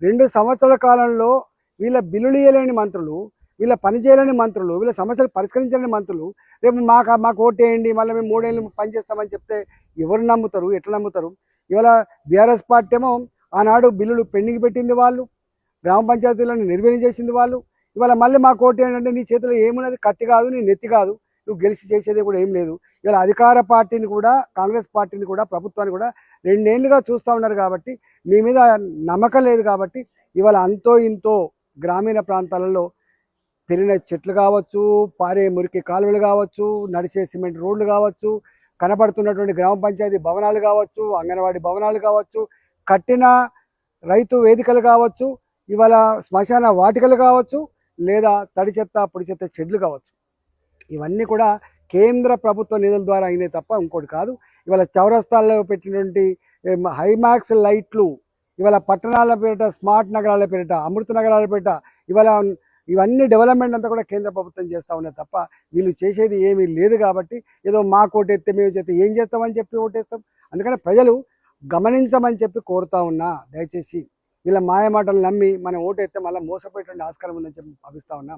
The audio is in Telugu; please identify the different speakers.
Speaker 1: 2 సంవత్సరాల కాలంలో వీళ్ళ బిల్లులు ఇయ్యలేని మంత్రులు, వీళ్ళ పని చేయలేని మంత్రులు, వీళ్ళ సమస్యలు పరిష్కరించలేని మంత్రులు రేపు మాకు ఓటేయండి మళ్ళీ మేము 3 ఏళ్ళు పనిచేస్తామని చెప్తే ఎవరు నమ్ముతారు? ఎట్లా నమ్ముతారు? ఇవాళ బీఆర్ఎస్ పార్టీ ఏమో ఆనాడు బిల్లులు పెండింగ్ పెట్టింది వాళ్ళు, గ్రామ పంచాయతీలను నిర్వీర్యం చేసింది వాళ్ళు. ఇవాళ మళ్ళీ మాకు ఓటేయండి అంటే నీ చేతిలో ఏమున్నది? కత్తి కాదు, నీ నెత్తి కాదు, నువ్వు గెలిచి చేసేది కూడా ఏం లేదు. ఇవాళ అధికార పార్టీని కూడా, కాంగ్రెస్ పార్టీని కూడా, ప్రభుత్వాన్ని కూడా 2 ఏళ్ళుగా చూస్తూ ఉన్నారు కాబట్టి మీ మీద నమ్మకం లేదు కాబట్టి ఇవాళ అంతో ఇంతో గ్రామీణ ప్రాంతాలలో పెరిగిన చెట్లు కావచ్చు, పారే మురికి కాలువలు కావచ్చు, నడిచే సిమెంట్ రోడ్లు కావచ్చు, కనపడుతున్నటువంటి గ్రామ పంచాయతీ భవనాలు కావచ్చు, అంగన్వాడీ భవనాలు కావచ్చు, కట్టిన రైతు వేదికలు కావచ్చు, ఇవాళ శ్మశాన వాటికలు కావచ్చు, లేదా తడి చెత్త పొడి చెత్త షెడ్లు కావచ్చు, ఇవన్నీ కూడా కేంద్ర ప్రభుత్వ నిధుల ద్వారా అయినాయి తప్ప ఇంకోటి కాదు. ఇవాళ చౌరస్తాల్లో పెట్టినటువంటి హైమాక్స్ లైట్లు ఇవాళ పట్టణాల పేరిట, స్మార్ట్ నగరాల పేరిట, అమృత నగరాల పేరిట ఇవాళ ఇవన్నీ డెవలప్మెంట్ అంతా కూడా కేంద్ర ప్రభుత్వం చేస్తూ ఉన్నది తప్ప వీళ్ళు చేసేది ఏమీ లేదు. కాబట్టి ఏదో మాకు ఓటేస్తే మేము చేస్తే ఏం చేస్తామని చెప్పి ఓటేస్తాం. అందుకని ప్రజలు గమనించమని చెప్పి కోరుతా ఉన్నా. దయచేసి వీళ్ళ మాయమాటలు నమ్మి మనం ఓటేస్తే మళ్ళీ మోసపోయేటువంటి ఆస్కారం ఉందని చెప్పి భావిస్తూ ఉన్నా.